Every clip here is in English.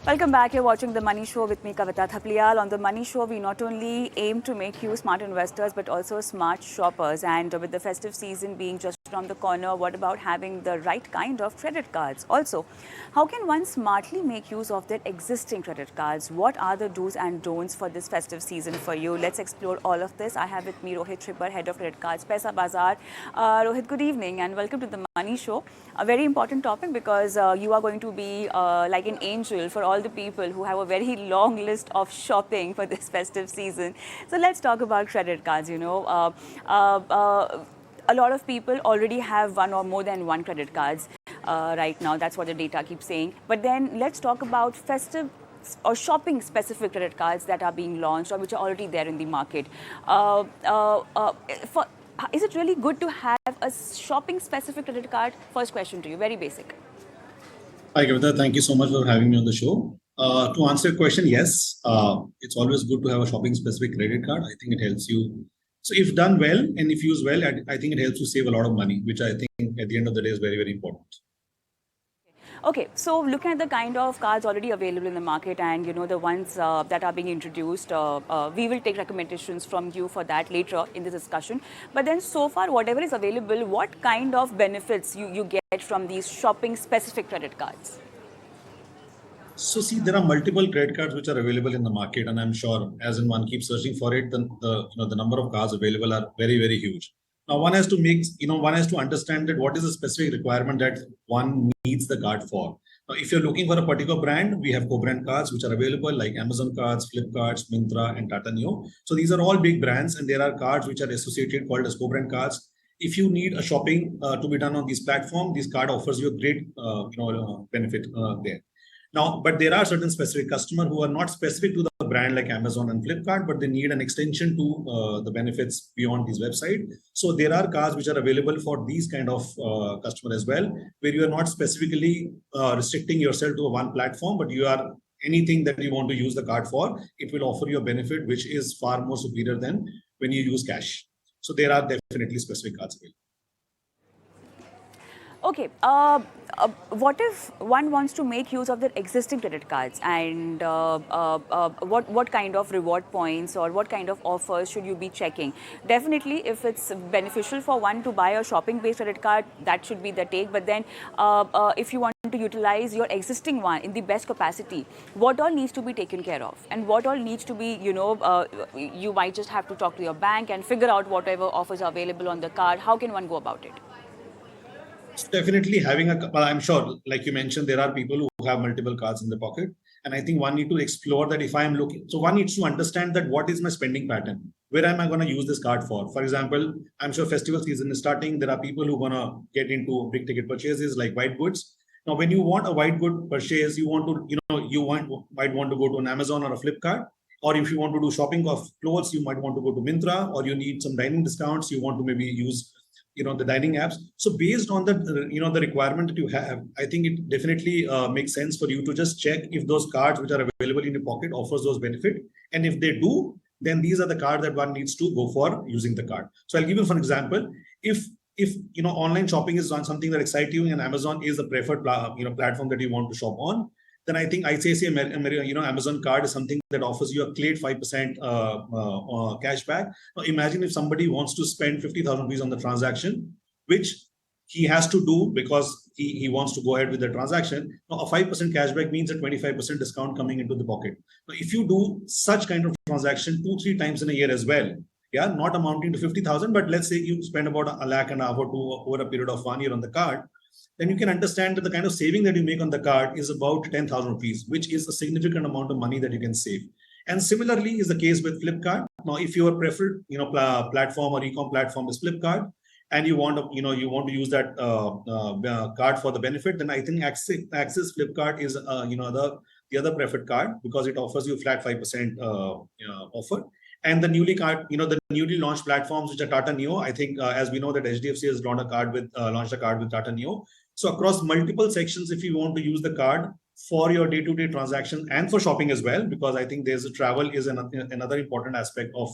Welcome back. You're watching The Money Show with me, Kavita Thapliyal. On The Money Show, we not only aim to make you smart investors, but also smart shoppers. And with the festive season being just around the corner, what about having the right kind of credit cards? Also, how can one smartly make use of their existing credit cards? What are the do's and don'ts for this festive season for you? Let's explore all of this. I have with me Rohit Chhibbar, Head of Credit Cards, Paisabazaar. Rohit, good evening and welcome to The Money Show. A very important topic because you are going to be like an angel for all the people who have a very long list of shopping for this festive season. So let's talk about credit cards. A lot of people already have one or more than one credit cards right now. That's what the data keeps saying. But then let's talk about festive or shopping specific credit cards that are being launched or which are already there in the market. Is it really good to have a shopping specific credit card? First question to you, very basic. Hi, Kavita. Thank you so much for having me on the show. To answer your question, yes, it's always good to have a shopping specific credit card. I think it helps you. So if done well and if used well, I think it helps you save a lot of money, which I think at the end of the day is very, very important. Okay, so looking at the kind of cards already available in the market and the ones that are being introduced, we will take recommendations from you for that later in this discussion. But then so far, whatever is available, what kind of benefits you get from these shopping specific credit cards? So see, there are multiple credit cards which are available in the market, and I'm sure as in one keeps searching for it, the number of cards available are very, very huge. Now one has to understand that what is the specific requirement that one needs the card for. Now, if you're looking for a particular brand, we have co-brand cards which are available like Amazon cards, Flipkarts, Myntra, and Tata Neo. So these are all big brands, and there are cards which are associated called as co-brand cards. If you need a shopping to be done on these platforms, this card offers you a great benefit there. Now, but there are certain specific customers who are not specific to the brand like Amazon and Flipkart, but they need an extension to the benefits beyond this website. So there are cards which are available for these kind of customers as well, where you are not specifically restricting yourself to one platform, but you are anything that you want to use the card for, it will offer you a benefit which is far more superior than when you use cash. So there are definitely specific cards available. Okay, what if one wants to make use of their existing credit cards and what kind of reward points or what kind of offers should you be checking? Definitely, if it's beneficial for one to buy a shopping-based credit card, that should be the take. But then if you want to utilize your existing one in the best capacity, what all needs to be taken care of? And what all needs to be, you might just have to talk to your bank and figure out whatever offers are available on the card. How can one go about it? Definitely having I'm sure, like you mentioned, there are people who have multiple cards in the pocket. And I think one need to explore that if I'm looking, so one needs to understand that what is my spending pattern? Where am I going to use this card for? For example, I'm sure festival season is starting. There are people who are going to get into big ticket purchases like white goods. Now, when you want a white good purchase, you want to, might want to go to an Amazon or a Flipkart. Or if you want to do shopping of clothes, you might want to go to Myntra, or you need some dining discounts. You want to maybe use the dining apps. So based on the the requirement that you have, I think it definitely makes sense for you to just check if those cards which are available in your pocket offers those benefit, and if they do, then these are the cards that one needs to go for using the card. So I'll give you for example, if online shopping is on something that excites you and Amazon is the preferred platform that you want to shop on, then I think ICICI Amazon card is something that offers you a clear 5% cash back. Now imagine if somebody wants to spend 50,000 rupees on the transaction, which he has to do because he wants to go ahead with the transaction. Now a 5% cashback means a 25% discount coming into the pocket. Now if you do such kind of transaction 2-3 times in a year as well, not amounting to 50,000, but let's say you spend about a lakh and a half or two over a period of 1 year on the card, then you can understand that the kind of saving that you make on the card is about 10,000 rupees, which is a significant amount of money that you can save. And similarly is the case with Flipkart. Now, if your preferred platform or e-com platform is Flipkart, and you want to use that card for the benefit, then I think Axis Flipkart is the other preferred card because it offers you a flat 5% offer. And the newly launched platforms which are Tata Neo, I think as we know that HDFC has launched a card with Tata Neo. So across multiple sections, if you want to use the card for your day-to-day transaction and for shopping as well, because I think travel is another important aspect of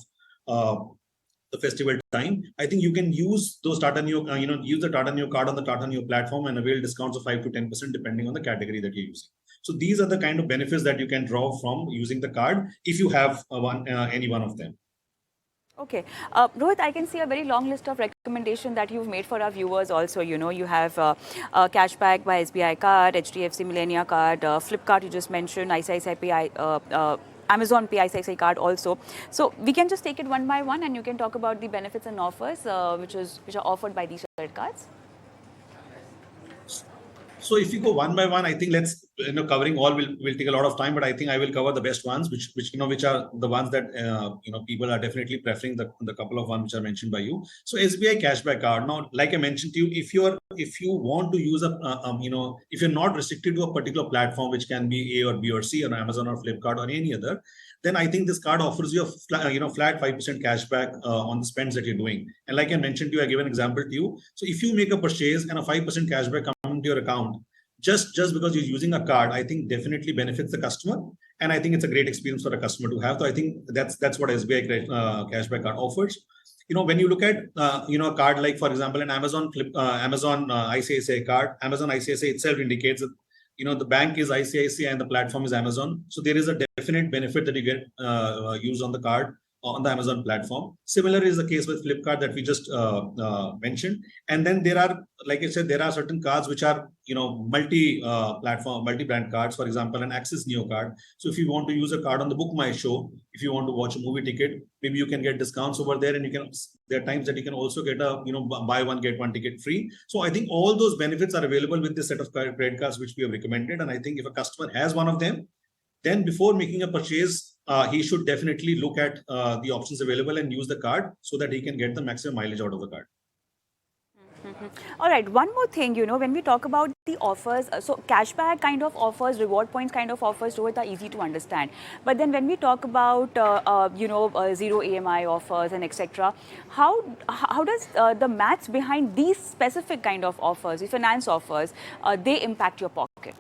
the festival time. I think you can use those Tata Neo, use the Tata Neo card on the Tata Neo platform and avail discounts of 5 to 10% depending on the category that you're using. So these are the kind of benefits that you can draw from using the card if you have any one of them. Okay. Rohit, I can see a very long list of recommendations that you've made for our viewers also. You have cashback by SBI card, HDFC Millennia card, Flipkart you just mentioned, ICICI Pay, Amazon Pay ICICI card also. So we can just take it one by one and you can talk about the benefits and offers which are offered by these credit cards. So if you go one by one, I think let's covering all will take a lot of time, but I think I will cover the best ones, which are the ones that people are definitely preferring, the couple of ones which are mentioned by you. So SBI cashback card. Now, like I mentioned to you, if you want to use if you're not restricted to a particular platform, which can be A or B or C or Amazon or Flipkart or any other, then I think this card offers you a flat 5% cashback on the spends that you're doing. And like I mentioned to you, I give an example to you. So if you make a purchase and a 5% cashback coming to your account, just because you're using a card, I think definitely benefits the customer. And I think it's a great experience for a customer to have. So I think that's what SBI cashback card offers. When you look at a card like, for example, an Amazon ICICI card, Amazon ICICI itself indicates that the bank is ICICI and the platform is Amazon. So there is a definite benefit that you get used on the card on the Amazon platform. Similar is the case with Flipkart that we just mentioned. And then there are, like I said, there are certain cards which are multi-platform, multi-brand cards. For example, an Axis Neo card. So if you want to use a card on the Book My Show, if you want to watch a movie ticket, maybe you can get discounts over there, and there are times that you can also get a buy one get one ticket free. So I think all those benefits are available with this set of credit cards which we have recommended. And I think if a customer has one of them, then before making a purchase, he should definitely look at the options available and use the card so that he can get the maximum mileage out of the card. All right, one more thing, when we talk about the offers, so cashback kind of offers, reward points kind of offers, Rohit, are easy to understand. But then when we talk about, zero EMI offers and etc., how does the maths behind these specific kind of offers, the finance offers, they impact your pocket?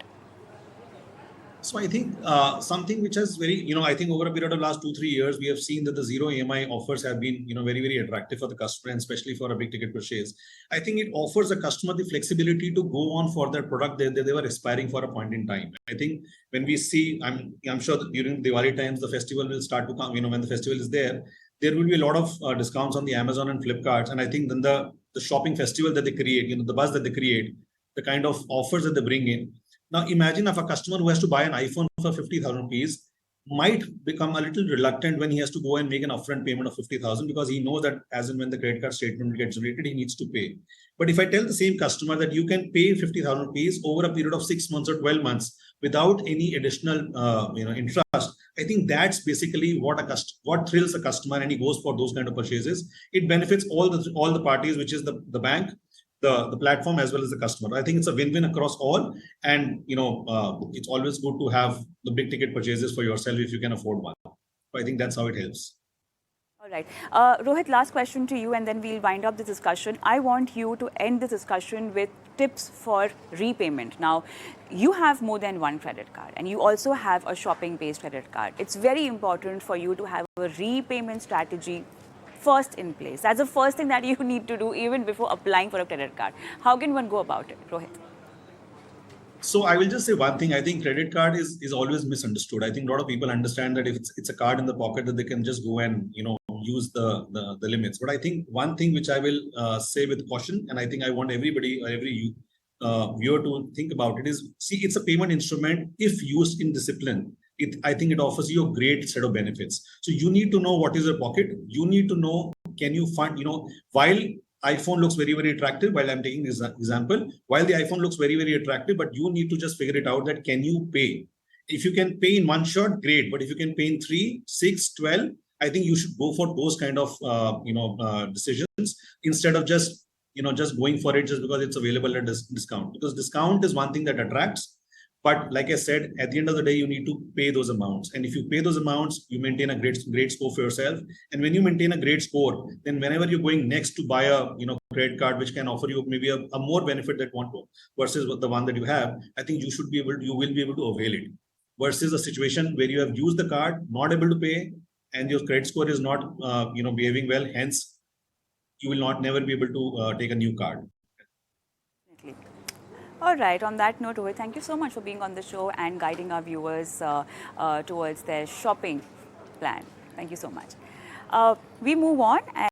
So I think something which has I think over a period of last 2-3 years, we have seen that the zero EMI offers have been, very, very attractive for the customer, and especially for a big ticket purchase. I think it offers a customer the flexibility to go on for their product they were aspiring for a point in time. I think when we see, I'm sure that during Diwali times, the festival will start to come, when the festival is there will be a lot of discounts on the Amazon and Flipkart. And I think then the shopping festival that they create, the buzz that they create, the kind of offers that they bring in. Now, imagine if a customer who has to buy an iPhone for 50,000 rupees might become a little reluctant when he has to go and make an upfront payment of 50,000, because he knows that as and when the credit card statement gets generated, he needs to pay. But if I tell the same customer that you can pay 50,000 rupees over a period of 6 months or 12 months without any additional interest, I think that's basically what thrills a customer, and he goes for those kind of purchases. It benefits all the parties, which is the bank, the platform, as well as the customer. I think it's a win-win across all, and it's always good to have the big ticket purchases for yourself if you can afford one. So I think that's how it helps. All right. Rohit, last question to you, and then we'll wind up the discussion. I want you to end the discussion with tips for repayment. Now, you have more than one credit card, and you also have a shopping-based credit card. It's very important for you to have a repayment strategy first in place. That's the first thing that you need to do even before applying for a credit card. How can one go about it, Rohit? So I will just say one thing. I think credit card is always misunderstood. I think a lot of people understand that if it's a card in the pocket, that they can just go and use the limits. But I think one thing which I will say with caution, and I think I want everybody or every viewer to think about it, is, see, it's a payment instrument. If used in discipline, I think it offers you a great set of benefits. So you need to know what is your pocket. You need to know, can you fund, while iPhone looks very, very attractive, while I'm taking this example, while the iPhone looks very, very attractive, but you need to just figure it out that can you pay? If you can pay in one shot, great. But if you can pay in 3, 6, 12, I think you should go for those kind of, decisions instead of just going for it just because it's available at discount. Because discount is one thing that attracts. But like I said, at the end of the day, you need to pay those amounts. And if you pay those amounts, you maintain a great score for yourself. And when you maintain a great score, then whenever you're going next to buy a credit card, which can offer you maybe a more benefit that one versus the one that you have, I think you will be able to avail it. Versus a situation where you have used the card, not able to pay, and your credit score is not behaving well. Hence, you will never be able to take a new card. All right. On that note, Rohit, thank you so much for being on the show and guiding our viewers towards their shopping plan. Thank you so much. We move on.